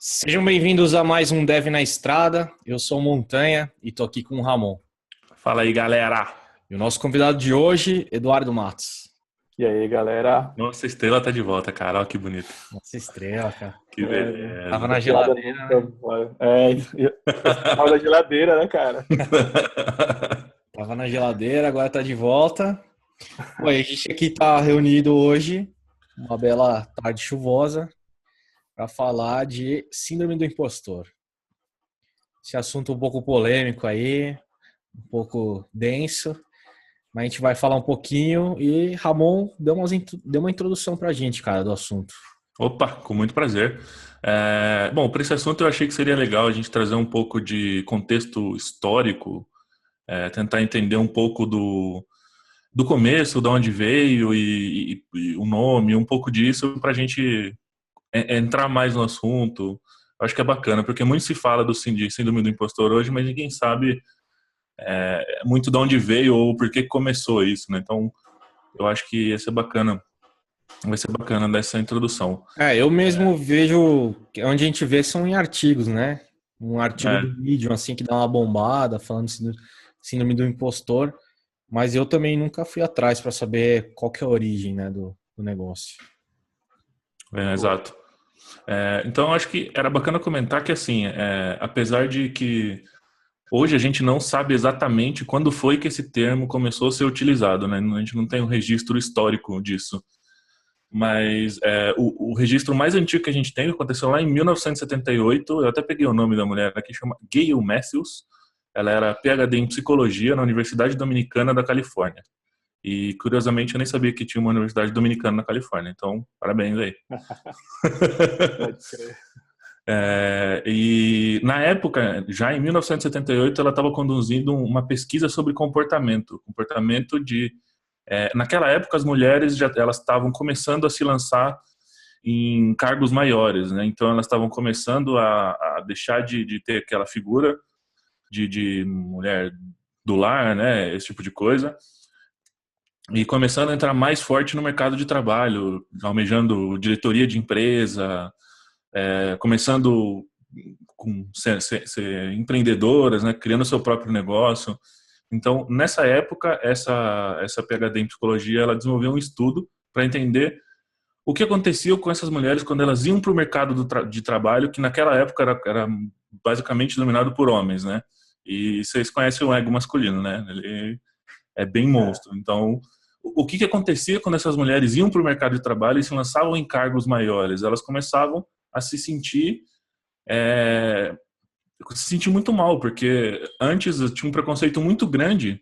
Sejam bem-vindos a mais um Dev na Estrada. Eu sou o Montanha e tô aqui com o Ramon. Fala aí, galera. E o nosso convidado de hoje, Eduardo Matos. E aí, galera? Nossa, a estrela tá de volta, cara. Olha que bonito. Nossa estrela, cara. Que Tava beleza. na Essa piada geladeira, né? nunca tava na geladeira, né, cara? Tava na geladeira, agora tá de volta. Bom, a gente aqui tá reunido hoje, uma bela tarde chuvosa, para falar de Síndrome do Impostor. Esse assunto um pouco polêmico aí, um pouco denso, mas a gente vai falar um pouquinho e Ramon deu uma introdução pra gente, cara, do assunto. Opa, com muito prazer. Bom, para esse assunto eu achei que seria legal a gente trazer um pouco de contexto histórico, tentar entender um pouco do começo, de onde veio e o nome, um pouco disso para a gente entrar mais no assunto. Eu acho que é bacana, porque muito se fala do síndrome do impostor hoje, mas ninguém sabe muito de onde veio ou por que começou isso, né? Então, eu acho que ia ser bacana. Vai ser bacana dessa introdução. Eu mesmo vejo, onde a gente vê são em artigos, né? Um artigo É, do Medium, assim, que dá uma bombada, falando síndrome do impostor, mas eu também nunca fui atrás para saber qual que é a origem, né, do negócio. exato. Então, eu acho que era bacana comentar que, assim, apesar de que hoje a gente não sabe exatamente quando foi que esse termo começou a ser utilizado, né? A gente não tem um registro histórico disso. Mas o registro mais antigo que a gente tem aconteceu lá em 1978. Eu até peguei o nome da mulher aqui, chama Gail Matthews. Ela era PhD em psicologia na Universidade Dominicana da Califórnia. E, curiosamente, eu nem sabia que tinha uma Universidade Dominicana na Califórnia. Então, parabéns aí. Pode crer. E na época, já em 1978, ela estava conduzindo uma pesquisa sobre comportamento de naquela época as mulheres já elas estavam começando a se lançar em cargos maiores, né? Então elas estavam começando a deixar de ter aquela figura de mulher do lar, né? Esse tipo de coisa, e começando a entrar mais forte no mercado de trabalho, almejando diretoria de empresa, começando com ser empreendedoras, né? Criando seu próprio negócio. Então, nessa época, essa PhD em psicologia, ela desenvolveu um estudo para entender o que acontecia com essas mulheres quando elas iam para o mercado de trabalho, que naquela época era basicamente dominado por homens, né? E vocês conhecem o ego masculino, né? Ele é bem É. monstro. Então, o que acontecia quando essas mulheres iam para o mercado de trabalho e se lançavam em cargos maiores? Elas começavam a é, se sentir muito mal, porque antes tinha um preconceito muito grande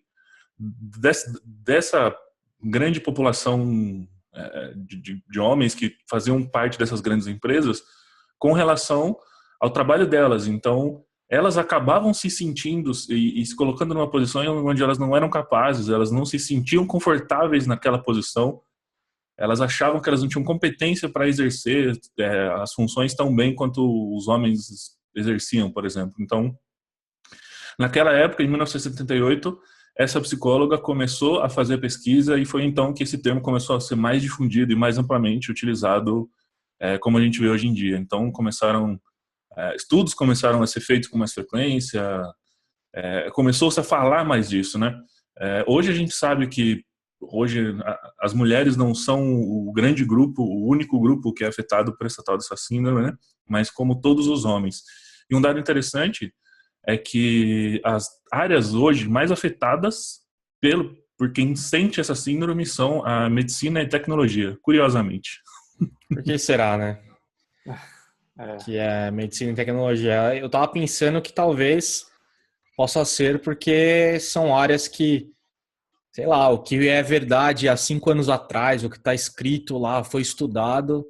dessa grande população de homens que faziam parte dessas grandes empresas com relação ao trabalho delas. Então, elas acabavam se sentindo e se colocando numa posição onde elas não eram capazes, elas não se sentiam confortáveis naquela posição, elas achavam que elas não tinham competência para exercer as funções tão bem quanto os homens exerciam, por exemplo. Então, naquela época, em 1978, essa psicóloga começou a fazer pesquisa e foi então que esse termo começou a ser mais difundido e mais amplamente utilizado, como a gente vê hoje em dia. Então, estudos começaram a ser feitos com mais frequência, começou-se a falar mais disso, né? Hoje a gente sabe que hoje as mulheres não são o grande grupo, o único grupo que é afetado por essa tal dessa síndrome, né? Mas como todos os homens. E um dado interessante é que as áreas hoje mais afetadas por quem sente essa síndrome são a medicina e tecnologia, curiosamente. Por que será, né? É. Que é medicina e tecnologia. Eu tava pensando que talvez possa ser porque são áreas que, sei lá, o que é verdade há 5 anos atrás, o que está escrito lá, foi estudado,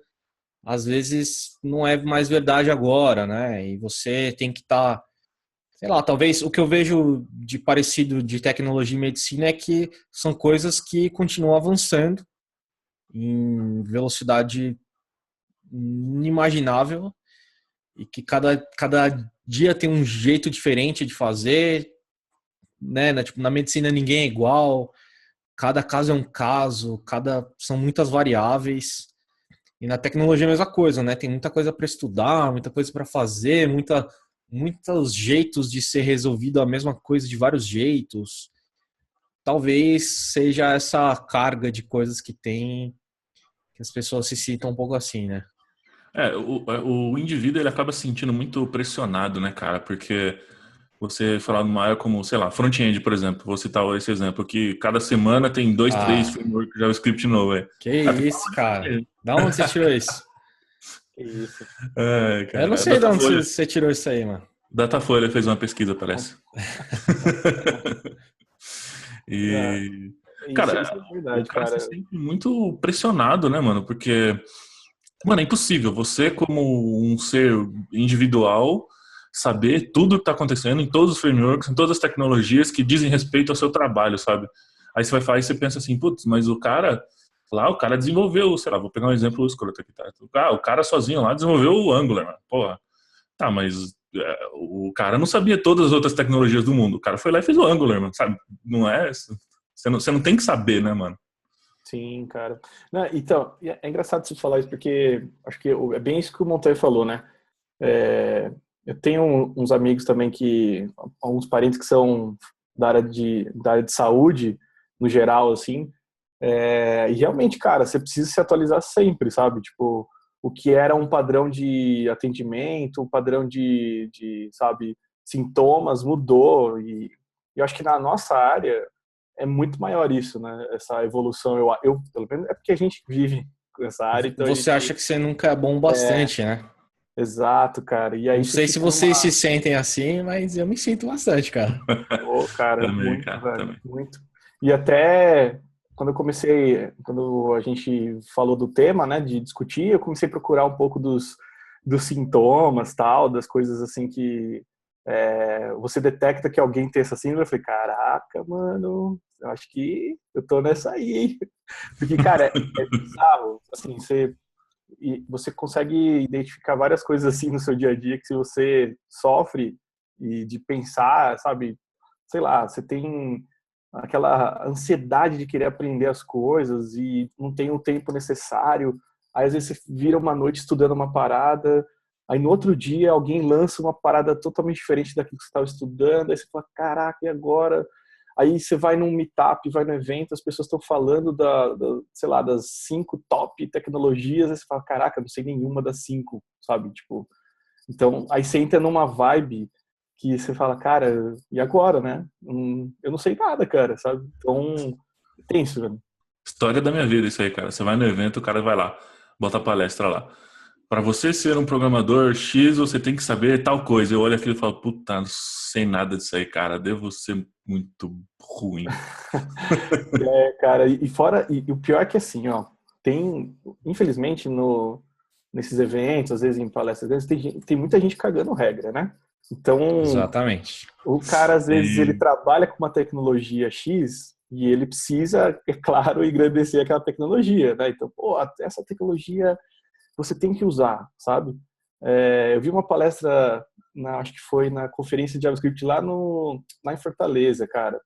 às vezes não é mais verdade agora, né? E você tem que estar, sei lá, talvez o que eu vejo de parecido de tecnologia e medicina é que são coisas que continuam avançando em velocidade inimaginável e que cada dia tem um jeito diferente de fazer, né? Tipo, na medicina ninguém é igual, cada caso é um caso, são muitas variáveis. E na tecnologia é a mesma coisa, né? Tem muita coisa para estudar, muita coisa para fazer, muitos jeitos de ser resolvido a mesma coisa de vários jeitos. Talvez seja essa carga de coisas que tem que as pessoas se sintam um pouco assim, né? O indivíduo ele acaba se sentindo muito pressionado, né, cara? Porque você falar numa área como, sei lá, front-end, por exemplo, vou citar esse exemplo, que cada semana tem 2, 3 Ah, frameworks de JavaScript novo, é. que isso, cara. Da onde você tirou isso? Que isso. Eu não Cara, sei de onde você tirou isso aí, mano. Datafolha fez uma pesquisa, parece. É, E, isso cara, é o verdade, cara se cara. sente muito pressionado, né, mano? Porque, mano, é impossível você, como um ser individual, saber tudo que tá acontecendo em todos os frameworks, em todas as tecnologias que dizem respeito ao seu trabalho, sabe? Aí você vai falar e você pensa assim, putz, mas o cara desenvolveu, sei lá, vou pegar um exemplo escroto aqui, tá? O cara sozinho lá desenvolveu o Angular, mano. Porra. Tá, mas o cara não sabia todas as outras tecnologias do mundo. O cara foi lá e fez o Angular, mano, sabe? Não é? Você não tem que saber, né, mano? Sim, cara. Não, então, é engraçado você falar isso, porque acho que é bem isso que o Monteiro falou, né? Eu tenho uns amigos também alguns parentes que são da área de saúde, no geral, assim, e realmente, cara, você precisa se atualizar sempre, sabe? Tipo, o que era um padrão de atendimento, um padrão sabe, sintomas mudou, e eu acho que na nossa área é muito maior isso, né? Essa evolução, pelo menos é porque a gente vive com essa área, então a Você gente... acha que você nunca é bom bastante, né? Exato, cara. E aí Não você sei se fica vocês se numa... sentem assim, mas eu me sinto bastante, cara. Pô, cara, Também, muito, cara, velho, também. muito. E até quando a gente falou do tema, né, de discutir, eu comecei a procurar um pouco dos sintomas, tal, das coisas assim que você detecta que alguém tem essa síndrome. Eu falei, caraca, mano, eu acho que eu tô nessa aí, hein? Porque, cara, é bizarro, assim, você consegue identificar várias coisas assim no seu dia a dia que se você sofre e de pensar, sabe, sei lá, você tem aquela ansiedade de querer aprender as coisas e não tem o tempo necessário. Aí às vezes você vira uma noite estudando uma parada, aí no outro dia alguém lança uma parada totalmente diferente daquilo que você estava estudando, aí você fala, caraca, e agora? Aí você vai num meetup, vai no evento, as pessoas estão falando sei lá, das 5 top tecnologias, aí você fala, caraca, não sei nenhuma das 5, sabe? Tipo, então, aí você entra numa vibe que você fala, cara, e agora, né? Eu não sei nada, cara, sabe? Então, tenso, velho. História da minha vida isso aí, cara. Você vai no evento, o cara vai lá, bota a palestra lá. Para você ser um programador X, você tem que saber tal coisa. Eu olho aquilo e falo, puta, não sei nada disso aí, cara. Devo ser muito ruim. Cara, e fora, e o pior é que assim, ó, infelizmente, nesses eventos, às vezes em palestras, tem muita gente cagando regra, né? Então, Exatamente. o cara, às vezes, ele E, trabalha com uma tecnologia X e ele precisa, é claro, engrandecer aquela tecnologia, né? Então, pô, essa tecnologia você tem que usar, sabe? Eu vi uma palestra, acho que foi na conferência de JavaScript lá em Fortaleza, cara.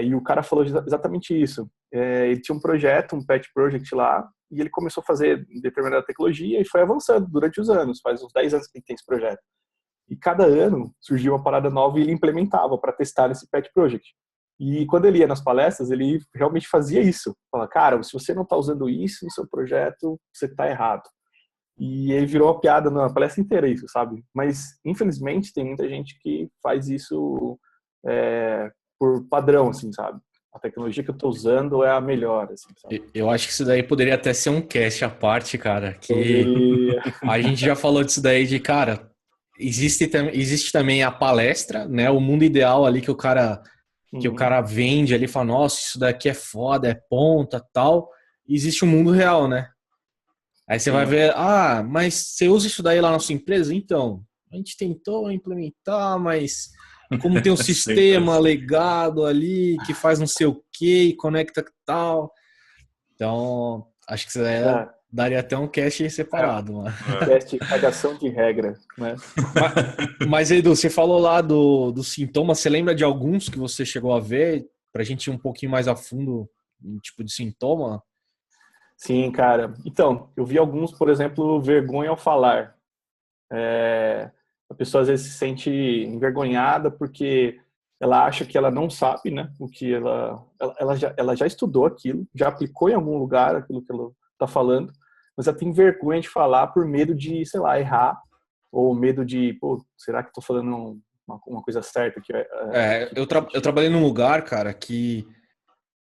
E o cara falou exatamente isso. Ele tinha um projeto, um pet project lá, e ele começou a fazer determinada tecnologia e foi avançando durante os anos. Faz uns 10 anos que ele tem esse projeto. E cada ano surgia uma parada nova e ele implementava para testar nesse pet project. E quando ele ia nas palestras, ele realmente fazia isso. Fala, cara, se você não está usando isso no seu projeto, você está errado. E ele virou uma piada na palestra inteira isso, sabe? Mas, infelizmente, tem muita gente que faz isso por padrão, assim, sabe? A tecnologia que eu estou usando é a melhor, assim, sabe? Eu acho que isso daí poderia até ser um cast à parte, cara. Que Poderia... a gente já falou disso daí de, cara, existe também a palestra, né? O mundo ideal ali que o Uhum. cara vende ali, fala, nossa, isso daqui é foda, é ponta, tal. E existe o mundo real, né? Aí você vai Sim. ver, mas você usa isso daí lá na sua empresa? Então, a gente tentou implementar, mas como tem um sempre sistema assim. legado ali que faz não sei o que, conecta tal. Então, acho que isso daí É, daria até um cast separado, mano. teste cagação de regra, né? Mas, mas Edu, você falou lá do sintoma, você lembra de alguns que você chegou a ver? Pra gente ir um pouquinho mais a fundo em tipo de sintoma? Sim, cara. Então, eu vi alguns, por exemplo, vergonha ao falar. A pessoa às vezes se sente envergonhada porque ela acha que ela não sabe, né? O que ela já estudou aquilo, já aplicou em algum lugar aquilo que ela está falando, mas ela tem vergonha de falar por medo de, sei lá, errar, ou medo de, pô, será que estou falando uma coisa certa? Eu trabalhei num lugar, cara, que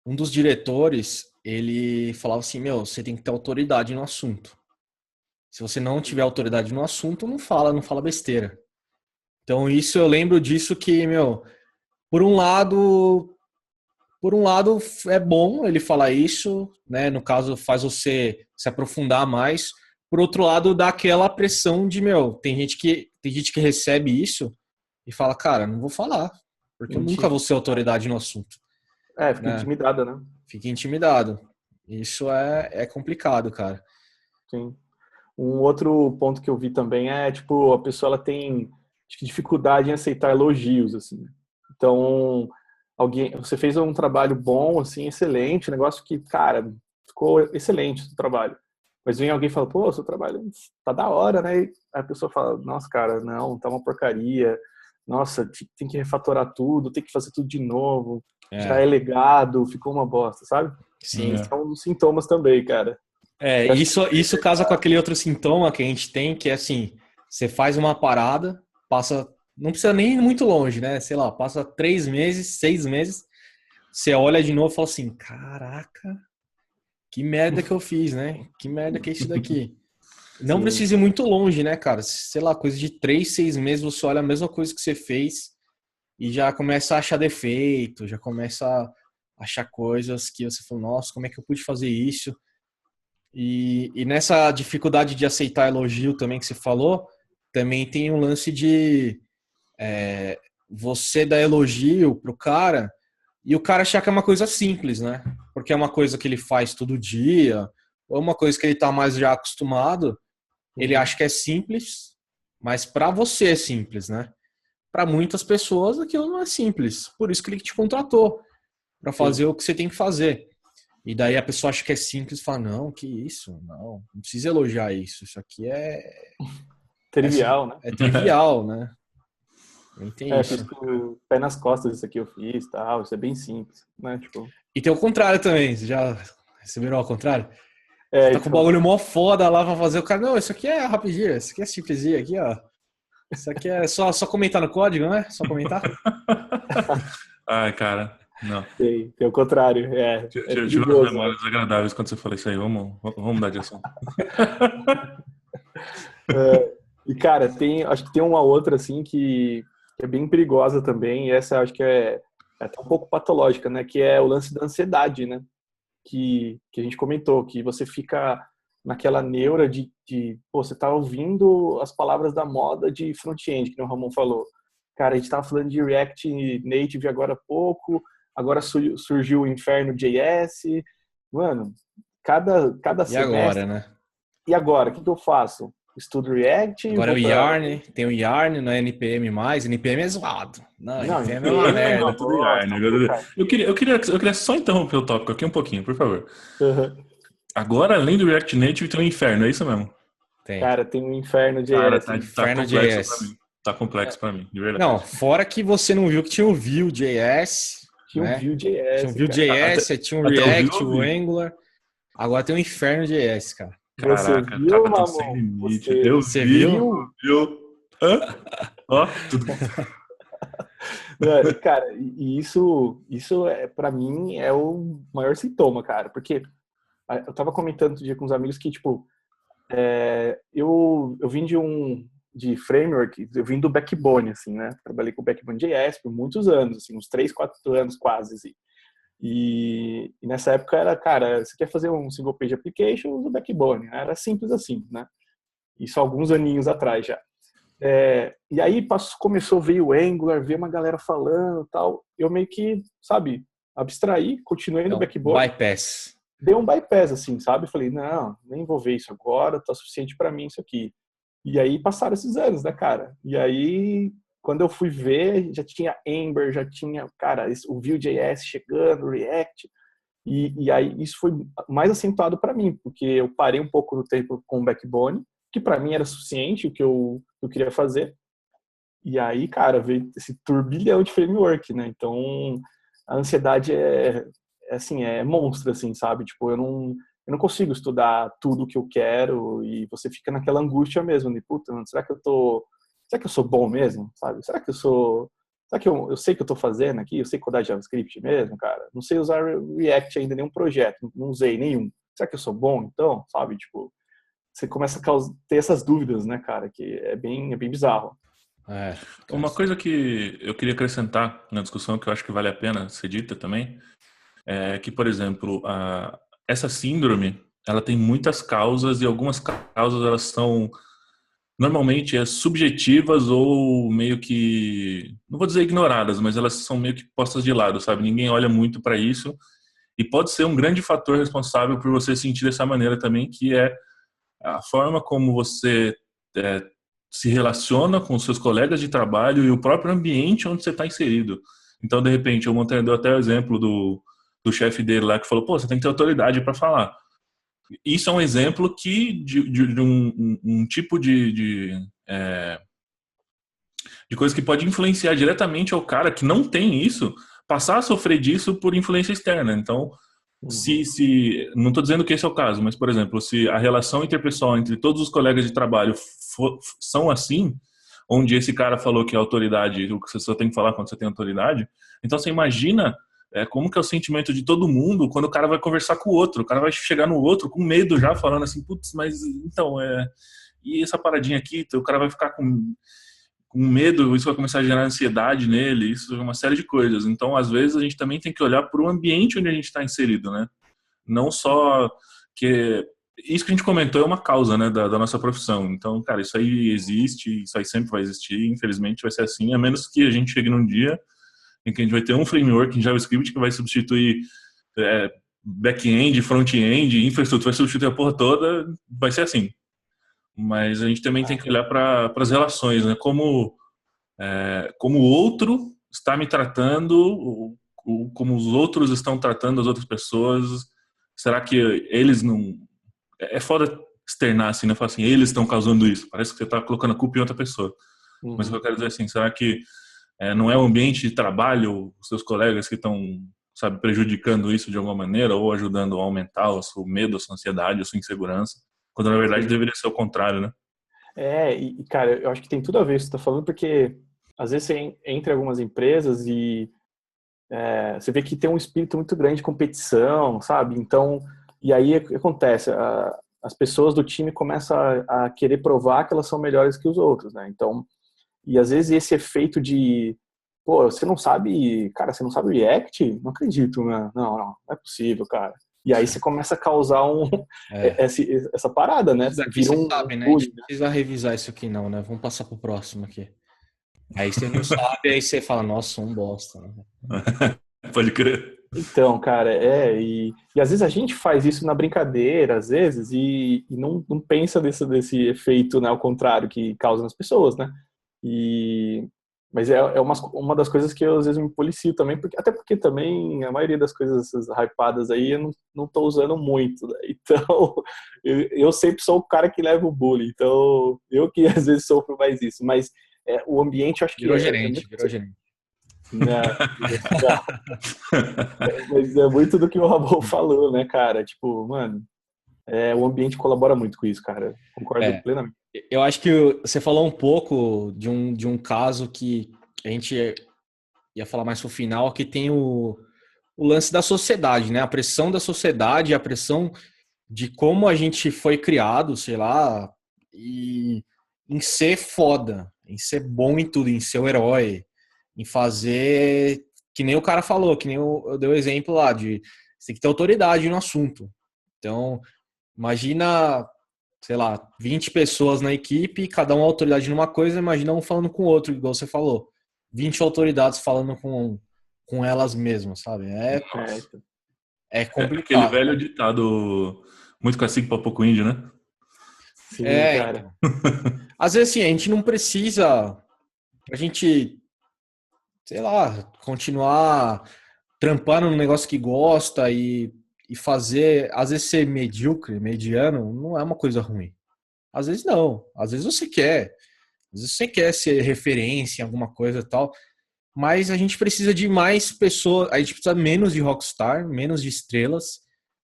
um dos diretores, ele falava assim, meu, você tem que ter autoridade no assunto. Se você não tiver autoridade no assunto, não fala besteira. Então isso eu lembro disso que, meu, por um lado é bom ele falar isso, né? No caso faz você se aprofundar mais. Por outro lado dá aquela pressão de, meu, tem gente que recebe isso e fala, cara, não vou falar, porque eu nunca vou ser autoridade no assunto, Fica né? intimidada, né? Fica intimidado. Isso é complicado, cara. Sim. Um outro ponto que eu vi também é, tipo, a pessoa ela tem dificuldade em aceitar elogios, assim. Então, você fez um trabalho bom, assim, excelente, um negócio que, cara, ficou excelente o seu trabalho. Mas vem alguém e fala, pô, seu trabalho tá da hora, né? E aí a pessoa fala, nossa, cara, não, tá uma porcaria. Nossa, tem que refatorar tudo, tem que fazer tudo de novo. Já é legado, ficou uma bosta, sabe? Sim. São os sintomas também, cara. Isso casa com aquele outro sintoma que a gente tem, que é assim, você faz uma parada, passa, não precisa nem ir muito longe, né? Sei lá, passa 3 meses, 6 meses, você olha de novo e fala assim, caraca, que merda que eu fiz, né? Que merda que é isso daqui. Não Sim. precisa ir muito longe, né, cara? Sei lá, coisa de 3, 6 meses, você olha a mesma coisa que você fez e já começa a achar defeito, já começa a achar coisas que você fala, nossa, como é que eu pude fazer isso? E nessa dificuldade de aceitar elogio também que você falou, também tem um lance de você dar elogio pro cara e o cara achar que é uma coisa simples, né? Porque é uma coisa que ele faz todo dia, ou uma coisa que ele tá mais já acostumado, ele acha que é simples, mas para você é simples, né? Para muitas pessoas aquilo não é simples, por isso que ele te contratou para fazer o que você tem que fazer. E daí a pessoa acha que é simples e fala, não, que isso? Não precisa elogiar isso. Isso aqui Trivial, né? é trivial, né? Nem tem Fiz isso. com o pé nas costas isso aqui eu fiz, tal, isso é bem simples, né? Tipo, E tem o contrário também. Vocês já receberam ao contrário? Você tá com o então, bagulho mó foda lá pra fazer. O cara, não, isso aqui é rapidinho, isso aqui é simplesinho aqui, ó. Isso aqui é só comentar no código, né? Só comentar. Ai, cara, não. tem o contrário, é Tive umas perigoso, né? memórias agradáveis quando você falou isso aí. Vamos mudar de assunto. E, cara, acho que tem uma outra, assim, que é bem perigosa também, e essa acho que é até um pouco patológica, né? Que é o lance da ansiedade, né? Que a gente comentou, que você fica naquela neura pô, você tá ouvindo as palavras da moda de front-end, que o Ramon falou. Cara, a gente tava falando de React Native agora há pouco, agora surgiu o Inferno JS. Mano, cada E agora, semestre. né? E agora, o que eu faço? Estudo React, Agora é vou o para. Yarn, tem o Yarn, não é NPM mais. NPM é zoado. Não, Não, NPM é uma NPM é uma merda. Tudo bosta, Yarn. porcaria. Eu queria só interromper o tópico aqui um pouquinho, por favor. Uhum. Agora, além do React Native, tem o Inferno, é isso mesmo? Tem. Cara, tem o Inferno Cara, JS. tá Inferno complexo pra mim. JS. Tá complexo pra mim, de Não, verdade. fora que você não viu que tinha o Vue.js, Tinha um né? Tinha o Vue.js, cara. Vue.js, aí tinha o Até o Vue React, eu o vi. Angular. Agora tem o Inferno.js, cara. Você Caraca, os viu, caras tão sem Ramon? limite. Você Eu Você vi, viu? viu? eu... Hã? Ó, tudo... Não, cara, e isso é, para mim, é o maior sintoma, cara. Porque eu tava comentando outro dia com uns amigos que, tipo, eu vim de framework, eu vim do Backbone, assim, né? Trabalhei com Backbone JS por muitos anos, assim, uns 3, 4 anos quase, assim. E nessa época era, cara, você quer fazer um single page application, usa o Backbone, né? Era simples assim, né? Isso há alguns aninhos atrás já. E aí começou a ver o Angular, ver uma galera falando e tal. Eu meio que, sabe, abstraí, continuei no Então, Backbone, bypass. dei um bypass, assim, sabe? Falei, não, nem vou ver isso agora, tá suficiente para mim isso aqui. E aí passaram esses anos, né, cara? E aí, quando eu fui ver, já tinha Ember, já tinha, cara, o Vue.js chegando, React. E aí isso foi mais acentuado para mim, porque eu parei um pouco no tempo com o Backbone, que para mim era suficiente o que eu queria fazer. E aí, cara, veio esse turbilhão de framework, né? Então, a ansiedade assim, é monstro, assim, sabe? Tipo, eu não consigo estudar tudo o que eu quero e você fica naquela angústia mesmo, de puta, mano, será que eu sou bom mesmo, sabe? Será que eu sei o que eu tô fazendo aqui? Eu sei codar JavaScript mesmo, cara? Não sei usar React ainda, nenhum projeto, não usei nenhum. Será que eu sou bom, então? Sabe? Tipo, você começa a ter essas dúvidas, né, cara? Que é bem bizarro. Uma coisa que eu queria acrescentar na discussão, que eu acho que vale a pena ser dita também, é que, por exemplo, essa síndrome, ela tem muitas causas e algumas causas elas são normalmente subjetivas ou meio que, não vou dizer ignoradas, mas elas são meio que postas de lado, sabe? Ninguém olha muito para isso e pode ser um grande fator responsável por você sentir dessa maneira também, que é a forma como você se relaciona com os seus colegas de trabalho e o próprio ambiente onde você está inserido. Então, de repente, o Montanha deu até o exemplo do chefe dele lá que falou, pô, você tem que ter autoridade para falar. Isso é um exemplo de um tipo de coisa que pode influenciar diretamente ao cara que não tem isso, passar a sofrer disso por influência externa. Então, se não estou dizendo que esse é o caso, mas, por exemplo, se a relação interpessoal entre todos os colegas de trabalho são assim, onde esse cara falou que a autoridade, o que você só tem que falar quando você tem autoridade, então você imagina como que é o sentimento de todo mundo quando o cara vai conversar com o outro, o cara vai chegar no outro com medo já, falando assim, putz, mas então, e essa paradinha aqui, o cara vai ficar com medo, isso vai começar a gerar ansiedade nele, isso é uma série de coisas. Então, às vezes, a gente também tem que olhar para o ambiente onde a gente está inserido, né? Não só que... Isso que a gente comentou é uma causa, né, da nossa profissão. Então, cara, isso aí existe, isso aí sempre vai existir, infelizmente vai ser assim, a menos que a gente chegue num dia em que a gente vai ter um framework em JavaScript que vai substituir back-end, front-end, infraestrutura, vai substituir a porra toda, vai ser assim. Mas a gente também tem que olhar para as relações, né? Como o outro está me tratando, como os outros estão tratando as outras pessoas. Será que eles não... É foda externar assim, né? Falar assim, eles estão causando isso. Parece que você está colocando a culpa em outra pessoa. Mas o que eu quero dizer é assim, será que não é o ambiente de trabalho, os seus colegas que estão, sabe, prejudicando isso de alguma maneira ou ajudando a aumentar o seu medo, a sua ansiedade, a sua insegurança? Quando na verdade deveria ser o contrário, né? E cara, eu acho que tem tudo a ver isso que você tá falando, porque às vezes você entra em algumas empresas e você vê que tem um espírito muito grande de competição, sabe? Então, e aí o que acontece? As pessoas do time começam a querer provar que elas são melhores que os outros, né? Então, e às vezes esse efeito de, pô, você não sabe React? Não acredito, né? Não é possível, cara. E aí você começa a causar essa parada, né? Isso daqui Vira você sabe, né? A gente não precisa revisar isso aqui não, né? Vamos passar pro próximo aqui. Aí você não sabe, aí você fala, nossa, sou um bosta, né? Pode crer. Então, cara, e às vezes a gente faz isso na brincadeira, às vezes, e não pensa desse efeito, né, ao contrário, que causa nas pessoas, né? Mas é uma das coisas que eu às vezes me policio também, até porque também a maioria das coisas essas hypadas aí eu não tô usando muito, né? Então eu sempre sou o cara que leva o bullying, então eu que às vezes sofro mais isso, mas o ambiente eu acho que virou gerente. Não, mas é muito do que o Rabol falou, né, cara? Tipo, mano, o ambiente colabora muito com isso, cara. Concordo plenamente. Eu acho que você falou um pouco de um caso que a gente ia falar mais pro final, que tem o lance da sociedade, né? A pressão da sociedade, a pressão de como a gente foi criado, sei lá, e em ser foda, em ser bom em tudo, em ser o herói, em fazer que nem o cara falou, que nem eu dei o exemplo lá de você tem que ter autoridade no assunto. Então, imagina, sei lá, 20 pessoas na equipe, cada um autoridade numa coisa, imagina um falando com o outro, igual você falou. 20 autoridades falando com elas mesmas, sabe? É complicado. Aquele velho ditado, muito cacique para pouco índio, né? Sim, cara. Então. Às vezes, assim, a gente não precisa, a gente, sei lá, continuar trampando no negócio que gosta e e fazer, às vezes ser medíocre, mediano, não é uma coisa ruim. Às vezes não. Às vezes você quer. Às vezes você quer ser referência em alguma coisa e tal. Mas a gente precisa de mais pessoas. A gente precisa menos de rockstar, menos de estrelas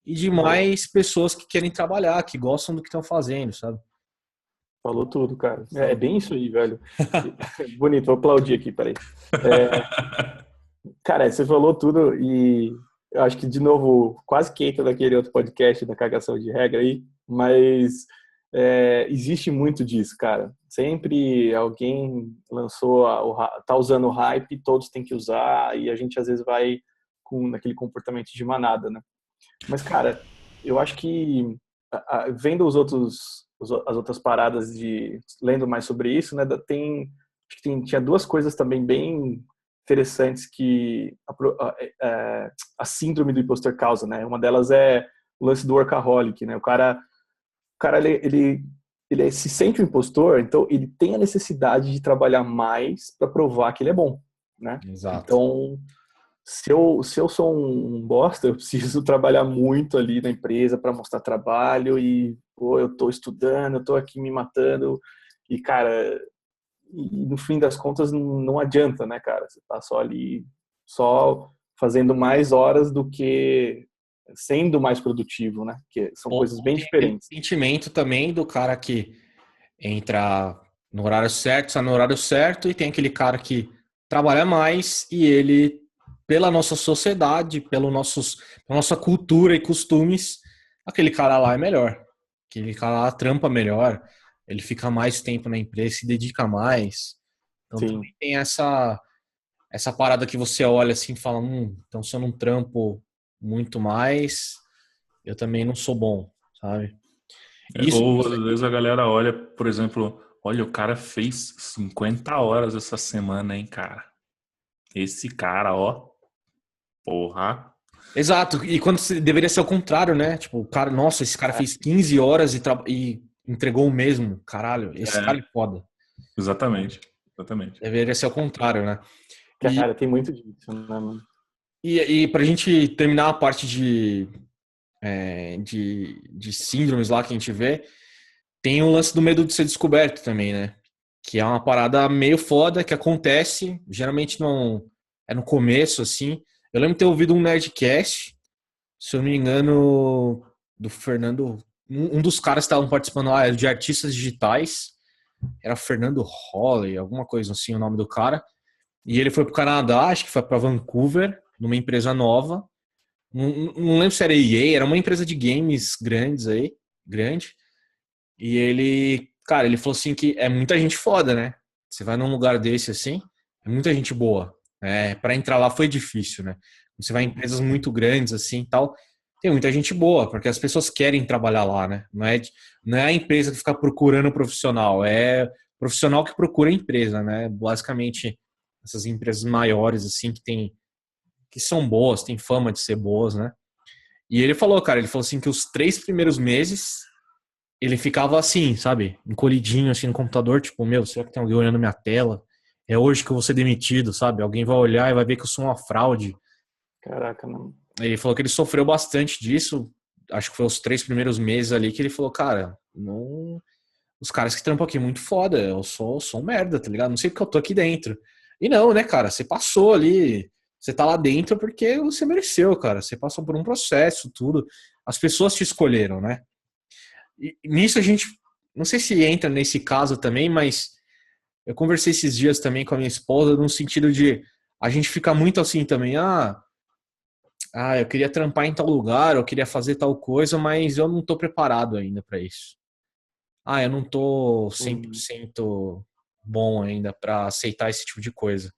e de mais pessoas que querem trabalhar, que gostam do que estão fazendo, sabe? Falou tudo, cara. É bem isso aí, velho. Bonito, vou aplaudir aqui, peraí. Cara, você falou tudo e eu acho que, de novo, quase que entra naquele outro podcast da cagação de regra aí, mas existe muito disso, cara. Sempre alguém lançou, tá usando o hype, todos têm que usar e a gente às vezes vai com naquele comportamento de manada, né? Mas, cara, eu acho que vendo as outras paradas lendo mais sobre isso, né? Acho que tinha duas coisas também bem interessantes que a síndrome do impostor causa, né? Uma delas é o lance do workaholic, né? O cara ele se sente um impostor, então ele tem a necessidade de trabalhar mais para provar que ele é bom, né? Exato. Então, se eu sou um bosta, eu preciso trabalhar muito ali na empresa para mostrar trabalho e, pô, eu tô estudando, eu tô aqui me matando e, cara, e no fim das contas não adianta, né, cara? Você tá só ali, só fazendo mais horas do que sendo mais produtivo, né? Que são coisas bem diferentes. Tem sentimento também do cara que entra no horário certo, sai no horário certo, e tem aquele cara que trabalha mais e ele, pela nossa sociedade, pela nossa cultura e costumes, aquele cara lá é melhor. Aquele cara lá trampa melhor, ele fica mais tempo na empresa, se dedica mais. Então Sim. também tem essa parada que você olha assim e fala, então se eu não trampo muito mais, eu também não sou bom, sabe? Ou às vezes a galera olha, por exemplo, olha, o cara fez 50 horas essa semana, hein, cara? Esse cara, ó, porra. Exato, e quando deveria ser o contrário, né? Tipo, o cara, nossa, esse cara fez 15 horas e entregou o mesmo. Caralho, esse cara é foda. Exatamente. Deveria ser o contrário, né? Cara, tem muito disso, né, mano? E pra gente terminar a parte de síndromes lá que a gente vê, tem o lance do medo de ser descoberto também, né? Que é uma parada meio foda que acontece, geralmente não é no começo, assim. Eu lembro de ter ouvido um Nerdcast, se eu não me engano, do Fernando, um dos caras que estavam participando lá, de artistas digitais, era Fernando Holly, alguma coisa assim, o nome do cara. E ele foi pro Canadá, acho que foi para Vancouver, numa empresa nova. Não lembro se era EA, era uma empresa de games grande. E ele, cara, ele falou assim que é muita gente foda, né? Você vai num lugar desse assim, é muita gente boa. Para entrar lá foi difícil, né? Você vai em empresas muito grandes assim, tal, tem muita gente boa, porque as pessoas querem trabalhar lá, né? Não é a empresa que fica procurando profissional, é profissional que procura a empresa, né? Basicamente essas empresas maiores assim que são boas, têm fama de ser boas, né? E ele falou, cara, ele falou assim que os 3 primeiros meses ele ficava assim, sabe? Encolhidinho assim no computador, tipo, meu, será que tem alguém olhando minha tela? É hoje que eu vou ser demitido, sabe? Alguém vai olhar e vai ver que eu sou uma fraude. Caraca, não. Ele falou que ele sofreu bastante disso. Acho que foi os 3 primeiros meses ali que ele falou, cara, não... os caras que trampam aqui muito foda, eu sou um merda, tá ligado? Não sei porque eu tô aqui dentro. E não, né, cara? Você passou ali, você tá lá dentro porque você mereceu, cara. Você passou por um processo, tudo. As pessoas te escolheram, né? E nisso a gente, não sei se entra nesse caso também, mas eu conversei esses dias também com a minha esposa no sentido de a gente fica muito assim também, eu queria trampar em tal lugar, eu queria fazer tal coisa, mas eu não tô preparado ainda para isso. Eu não tô 100% bom ainda para aceitar esse tipo de coisa.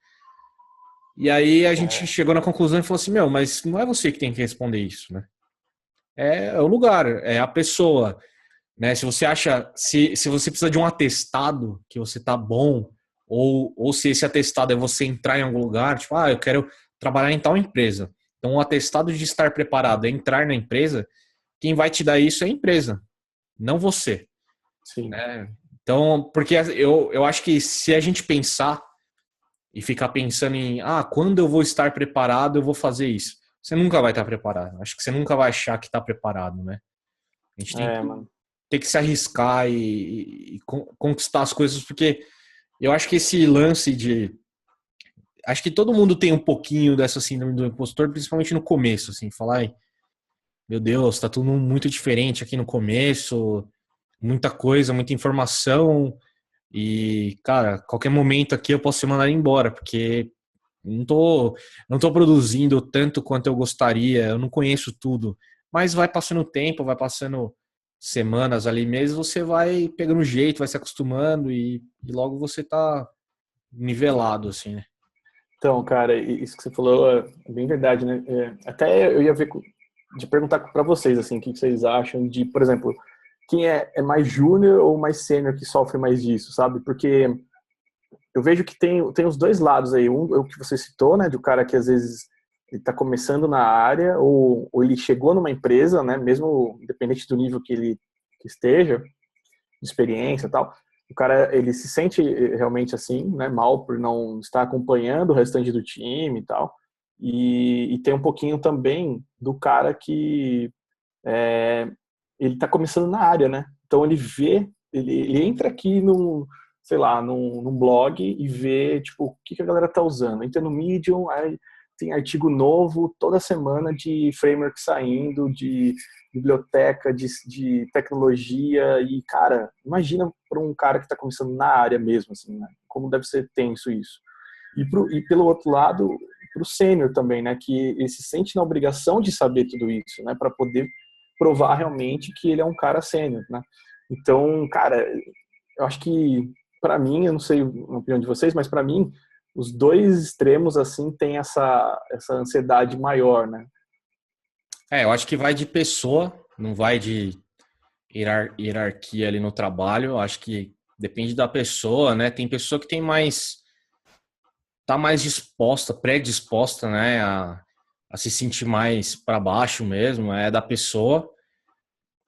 E aí a gente chegou na conclusão e falou assim, mas não é você que tem que responder isso, né? É o lugar, é a pessoa. Né? Se você acha, se você precisa de um atestado que você tá bom, ou se esse atestado é você entrar em algum lugar, tipo, eu quero trabalhar em tal empresa. Então, o atestado de estar preparado é entrar na empresa, quem vai te dar isso é a empresa, não você. Sim. Né? Então, porque eu acho que se a gente pensar e ficar pensando em, quando eu vou estar preparado, eu vou fazer isso. você nunca vai estar preparado. Acho que você nunca vai achar que está preparado, né? A gente Mano. tem que se arriscar e conquistar as coisas, porque eu acho que esse lance de... Acho que todo mundo tem um pouquinho dessa síndrome do impostor, principalmente no começo, assim, falar, ai, meu Deus, tá tudo muito diferente aqui no começo, muita coisa, muita informação, e, cara, qualquer momento aqui eu posso ser mandado embora, porque não tô produzindo tanto quanto eu gostaria, eu não conheço tudo. Mas vai passando o tempo, vai passando semanas ali mesmo, você vai pegando jeito, vai se acostumando e logo você tá nivelado, assim, né? Então, cara, isso que você falou é bem verdade, né? Até eu ia ver de perguntar para vocês, assim, o que vocês acham de, por exemplo, quem é mais júnior ou mais sênior que sofre mais disso, sabe? Porque eu vejo que tem os dois lados aí. Um é o que você citou, né? Do cara que às vezes ele está começando na área ou ele chegou numa empresa, né? Mesmo independente do nível que ele que esteja, de experiência e tal. O cara, ele se sente realmente assim, né? Mal por não estar acompanhando o restante do time e tal. E tem um pouquinho também do cara que ele está começando na área, né? Então ele vê, ele entra aqui sei lá, num blog e vê, tipo, o que a galera tá usando. Entra no Medium, aí tem artigo novo toda semana de framework saindo, de biblioteca, de tecnologia e, cara, imagina para um cara que está começando na área mesmo, assim, né? Como deve ser tenso isso. E pelo outro lado, para o sênior também, né? Que ele se sente na obrigação de saber tudo isso, né? Para poder provar realmente que ele é um cara sênior, né? Então, cara, eu acho que para mim, eu não sei a opinião de vocês, mas para mim, os dois extremos assim têm essa ansiedade maior, né? Eu acho que vai de pessoa, não vai de hierarquia ali no trabalho. Eu acho que depende da pessoa, né? Tem pessoa que tá mais disposta, predisposta, né, a se sentir mais para baixo mesmo, é da pessoa.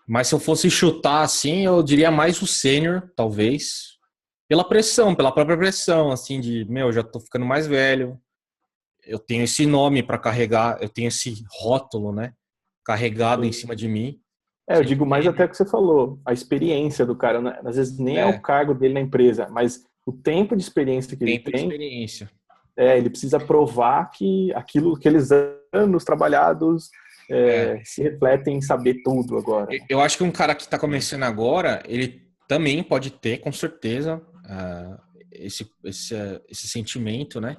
Mas se eu fosse chutar assim, eu diria mais o sênior, talvez, pela pressão, pela própria pressão, assim, de, meu, já tô ficando mais velho, eu tenho esse nome para carregar, eu tenho esse rótulo, né, carregado em cima de mim. Eu digo mais até o que você falou, a experiência do cara, né? Às vezes nem é o cargo dele na empresa, mas o tempo de experiência que ele Tempo de tem, experiência. ele precisa provar que aqueles anos trabalhados se refletem em saber tudo agora. Eu acho que um cara que está começando agora, ele também pode ter, com certeza, esse sentimento, né?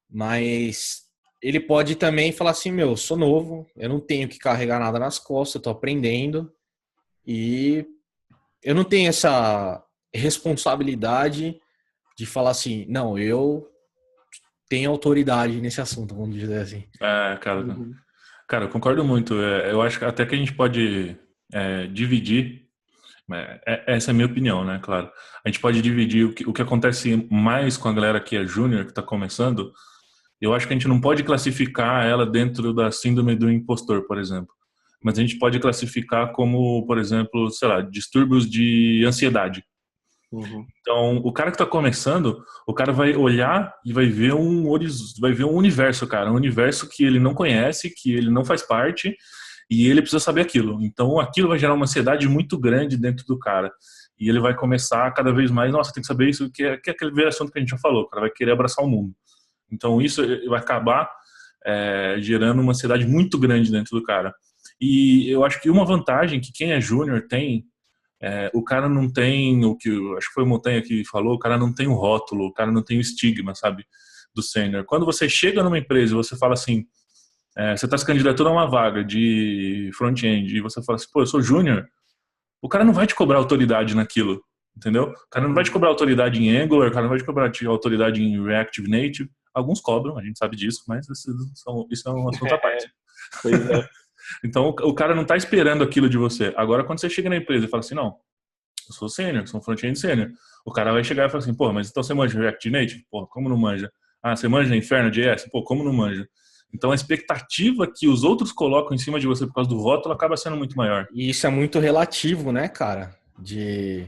Mas ele pode também falar assim, meu, eu sou novo, eu não tenho que carregar nada nas costas, eu tô aprendendo e eu não tenho essa responsabilidade de falar assim, não, eu tenho autoridade nesse assunto, vamos dizer assim. Cara, eu concordo muito. Eu acho que até que a gente pode dividir. Essa é a minha opinião, né? Claro. A gente pode dividir o que acontece mais com a galera que é júnior, que está começando. Eu acho que a gente não pode classificar ela dentro da síndrome do impostor, por exemplo. Mas a gente pode classificar como, por exemplo, sei lá, distúrbios de ansiedade. Uhum. Então, o cara que está começando, o cara vai olhar e vai ver um universo, cara, um universo que ele não conhece, que ele não faz parte, e ele precisa saber aquilo. Então, aquilo vai gerar uma ansiedade muito grande dentro do cara. E ele vai começar cada vez mais, nossa, tem que saber isso, que é aquele velho assunto que a gente já falou, o cara vai querer abraçar o mundo. Então, isso vai acabar gerando uma ansiedade muito grande dentro do cara. E eu acho que uma vantagem que quem é júnior tem, o cara não tem o que, acho que foi o Montanha que falou, o cara não tem o rótulo, o cara não tem o estigma, sabe, do sênior. Quando você chega numa empresa e você fala assim, você está se candidatando a uma vaga de front-end e você fala assim, pô, eu sou júnior, o cara não vai te cobrar autoridade naquilo, entendeu? O cara não vai te cobrar autoridade em Angular, o cara não vai te cobrar autoridade em Reactive Native. Alguns cobram, a gente sabe disso, mas isso é um assunto à parte. Pois é. Então, o cara não está esperando aquilo de você. Agora, quando você chega na empresa e fala assim, não, eu sou sênior, sou um front-end sênior, o cara vai chegar e falar assim, pô, mas então você manja React Native? Pô, como não manja? Ah, você manja Inferno.js? Pô, como não manja? Então, a expectativa que os outros colocam em cima de você por causa do voto, ela acaba sendo muito maior. E isso é muito relativo, né, cara? De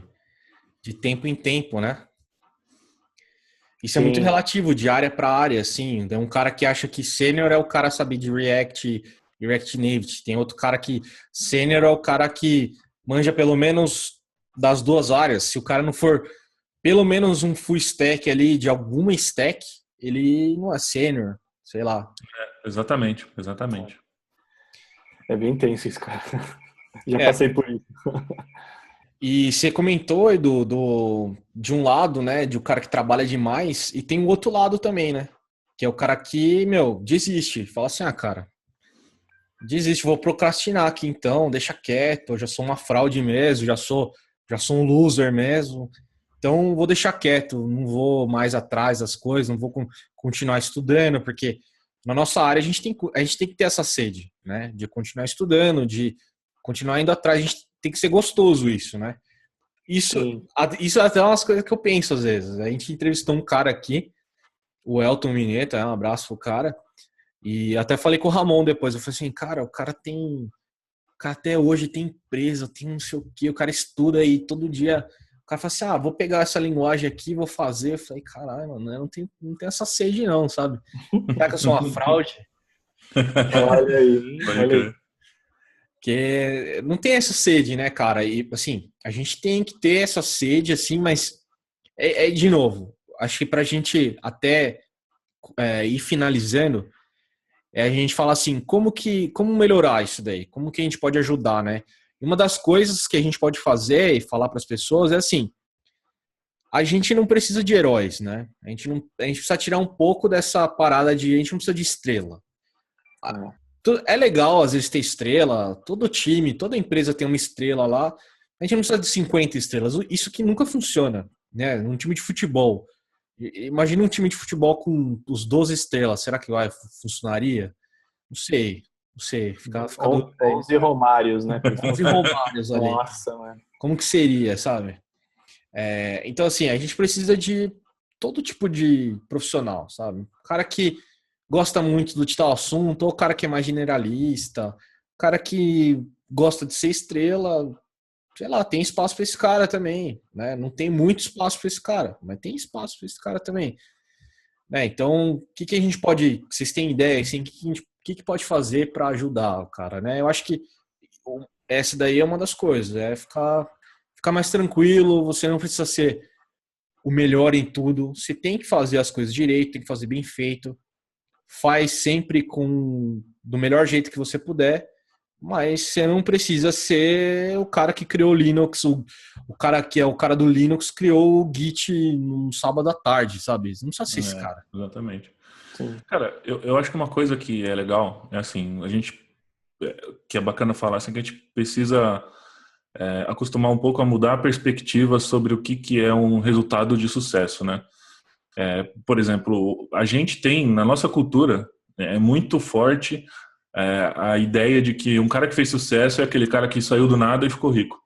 tempo em tempo, né? Isso é muito relativo, de área para área, assim. Tem um cara que acha que sênior é o cara saber de React, React Native. Tem outro cara que sênior é o cara que manja pelo menos das duas áreas. Se o cara não for pelo menos um full stack ali de alguma stack, ele não é sênior, sei lá. Exatamente, exatamente. É bem intenso isso, cara. Já passei por isso. E você comentou, Edu, de um lado, né, de um cara que trabalha demais, e tem o outro lado também, né? Que é o cara que, desiste. Fala assim, cara, desiste, vou procrastinar aqui então, deixa quieto, eu já sou uma fraude mesmo, já sou um loser mesmo. Então, vou deixar quieto, não vou mais atrás das coisas, não vou continuar estudando, porque na nossa área a gente tem que ter essa sede, né? De continuar estudando, de continuar indo atrás, a gente tem que ser gostoso isso, né? Isso é até umas coisas que eu penso às vezes. A gente entrevistou um cara aqui, o Elton Mineta, um abraço pro cara, e até falei com o Ramon depois, eu falei assim, cara, o cara até hoje tem empresa, tem não sei o quê, o cara estuda aí todo dia. O cara fala assim, vou pegar essa linguagem aqui, vou fazer. Eu falei, caralho, mano, eu não tenho essa sede não, sabe? Será que eu sou uma fraude? Olha aí, olha aí. Porque não tem essa sede, né, cara? E, assim, a gente tem que ter essa sede, assim, mas de novo, acho que pra gente até ir finalizando, a gente fala assim, como melhorar isso daí? Como que a gente pode ajudar, né? E uma das coisas que a gente pode fazer e falar para as pessoas é assim, a gente não precisa de heróis, né? A gente precisa tirar um pouco dessa parada de a gente não precisa de estrela. É legal às vezes ter estrela, todo time, toda empresa tem uma estrela lá. A gente não precisa de 50 estrelas, isso que nunca funciona, né? Um time de futebol. Imagina um time de futebol com os 12 estrelas, será que funcionaria? Não sei. Fica 11 Romários, né? 11 Romários ali. Nossa, mano. Como que seria, sabe? Então, assim, a gente precisa de todo tipo de profissional, sabe? O cara que gosta muito do tal assunto, ou o cara que é mais generalista, o cara que gosta de ser estrela, sei lá, tem espaço para esse cara também, né? Não tem muito espaço para esse cara, mas tem espaço para esse cara também. Né? Então, o que a gente pode, vocês têm ideia, assim, o que pode fazer para ajudar o cara, né? Eu acho que essa daí é uma das coisas, ficar mais tranquilo, você não precisa ser o melhor em tudo, você tem que fazer as coisas direito, tem que fazer bem feito, faz sempre do melhor jeito que você puder, mas você não precisa ser o cara que criou o Linux, o cara que é o cara do Linux criou o Git no sábado à tarde, sabe? Você não precisa ser esse cara. Exatamente. Sim. Cara, eu acho que uma coisa que é legal é assim, que é bacana falar, assim, que a gente precisa acostumar um pouco a mudar a perspectiva sobre o que é um resultado de sucesso, né? Por exemplo, a gente tem, na nossa cultura, é muito forte a ideia de que um cara que fez sucesso é aquele cara que saiu do nada e ficou rico.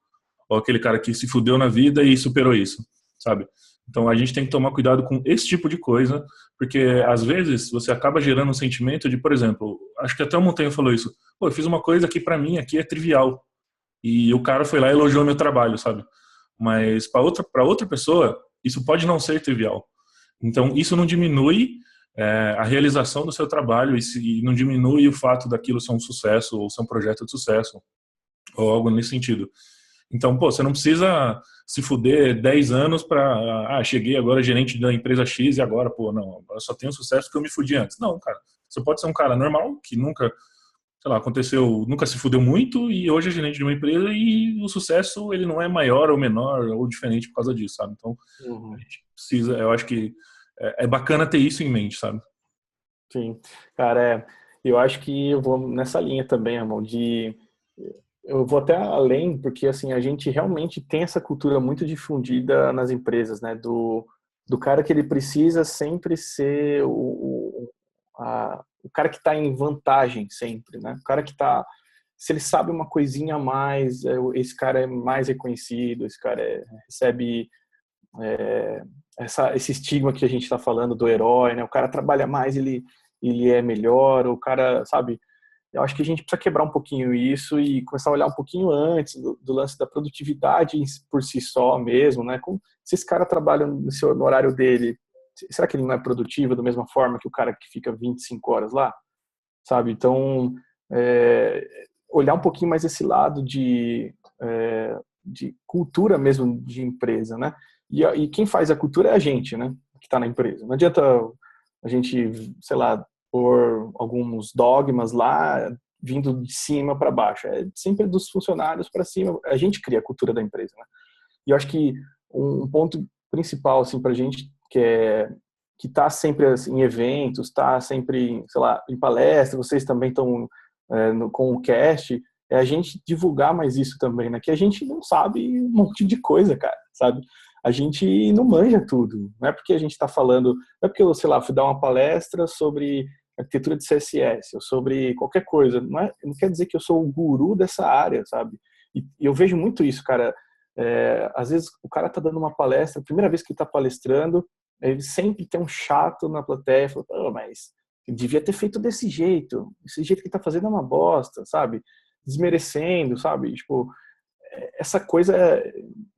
Ou aquele cara que se fudeu na vida e superou isso, sabe? Então a gente tem que tomar cuidado com esse tipo de coisa, porque às vezes você acaba gerando um sentimento de, por exemplo, acho que até o Montanha falou isso, eu fiz uma coisa que pra mim aqui é trivial. E o cara foi lá e elogiou meu trabalho, sabe? Mas para outra pessoa, isso pode não ser trivial. Então, isso não diminui a realização do seu trabalho e não diminui o fato daquilo ser um sucesso ou ser um projeto de sucesso ou algo nesse sentido. Então, você não precisa se fuder 10 anos para cheguei agora gerente da empresa X e agora, não, eu só tenho sucesso porque eu me fudi antes. Não, cara, você pode ser um cara normal que nunca, sei lá, nunca se fudeu muito e hoje é gerente de uma empresa e o sucesso ele não é maior ou menor ou diferente por causa disso, sabe? Então, a gente precisa, eu acho que é bacana ter isso em mente, sabe? Sim, cara, eu acho que eu vou nessa linha também, irmão, eu vou até além, porque assim, a gente realmente tem essa cultura muito difundida nas empresas, né, do cara que ele precisa sempre ser o cara que está em vantagem sempre, né, o cara que está, se ele sabe uma coisinha a mais, esse cara é mais reconhecido, esse cara recebe esse estigma que a gente está falando do herói, né? O cara trabalha mais, ele é melhor, o cara, sabe? Eu acho que a gente precisa quebrar um pouquinho isso e começar a olhar um pouquinho antes do lance da produtividade por si só mesmo, né? Se esse cara trabalha no horário dele, será que ele não é produtivo da mesma forma que o cara que fica 25 horas lá? Sabe? Então, olhar um pouquinho mais esse lado de cultura mesmo de empresa, né? E quem faz a cultura é a gente, né? Que está na empresa. Não adianta a gente, sei lá, pôr alguns dogmas lá vindo de cima para baixo. É sempre dos funcionários para cima. A gente cria a cultura da empresa, né? E eu acho que um ponto principal, assim, para a gente, que está sempre assim, em eventos, está sempre, sei lá, em palestra, vocês também estão com o cast, é a gente divulgar mais isso também, né? Que a gente não sabe um monte de coisa, cara, sabe? A gente não manja tudo. Não é porque a gente está falando, não é porque eu, sei lá, fui dar uma palestra sobre arquitetura de CSS ou sobre qualquer coisa. Não quer dizer que eu sou o guru dessa área, sabe? E eu vejo muito isso, cara. Às vezes o cara tá dando uma palestra, a primeira vez que ele tá palestrando, ele sempre tem um chato na plateia, fala, oh, mas ele devia ter feito desse jeito, esse jeito que ele tá fazendo é uma bosta, sabe? Desmerecendo, sabe? Tipo, essa coisa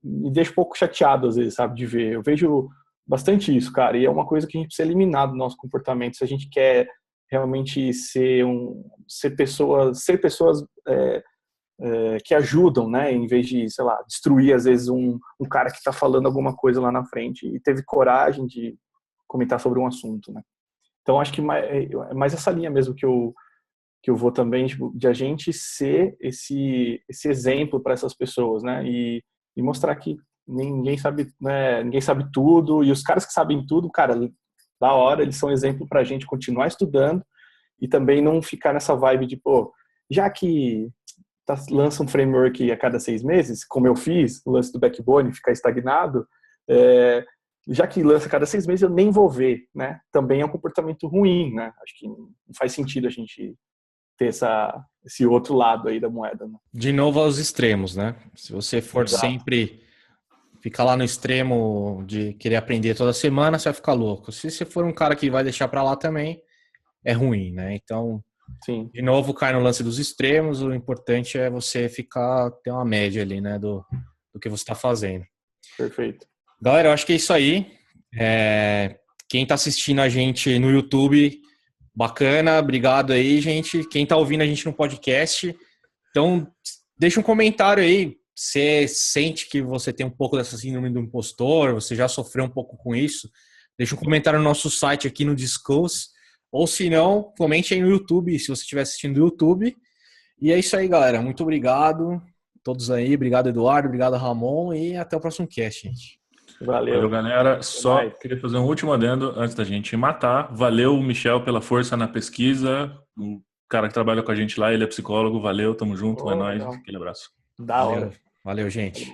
me deixa um pouco chateado às vezes, sabe, de ver. Eu vejo bastante isso, cara, e é uma coisa que a gente precisa eliminar do nosso comportamento se a gente quer realmente ser pessoas que ajudam, né, em vez de, sei lá, destruir às vezes um cara que está falando alguma coisa lá na frente e teve coragem de comentar sobre um assunto, né. Então acho que é mais essa linha mesmo que eu vou também, tipo, de a gente ser esse exemplo para essas pessoas, né? E mostrar que ninguém sabe, né? Ninguém sabe tudo, e os caras que sabem tudo, cara, da hora, eles são exemplo para a gente continuar estudando e também não ficar nessa vibe de, pô, já que lança um framework a cada 6 meses, como eu fiz, o lance do Backbone, ficar estagnado, já que lança a cada 6 meses, eu nem vou ver, né? Também é um comportamento ruim, né? Acho que não faz sentido a gente ter esse outro lado aí da moeda, né? De novo aos extremos, né? Se você for Exato. sempre ficar lá no extremo de querer aprender toda semana, você vai ficar louco. Se você for um cara que vai deixar para lá também, é ruim, né? Então, sim, de novo, cai no lance dos extremos. O importante é você ter uma média ali, né? Do que você está fazendo. Perfeito. Galera, eu acho que é isso aí. Quem está assistindo a gente no YouTube, bacana, obrigado aí, gente. Quem está ouvindo a gente no podcast, então deixa um comentário aí. Você sente que você tem um pouco dessa síndrome do impostor, você já sofreu um pouco com isso? Deixa um comentário no nosso site aqui no Discuss, ou se não, comente aí no YouTube, se você estiver assistindo no YouTube. E é isso aí, galera. Muito obrigado todos aí. Obrigado, Eduardo. Obrigado, Ramon. E até o próximo cast, gente. Valeu, galera. Só queria fazer um último adendo antes da gente matar. Valeu, Michel, pela força na pesquisa. O cara que trabalha com a gente lá, ele é psicólogo. Valeu, tamo junto. É nóis. Aquele abraço. Da hora. Valeu, gente.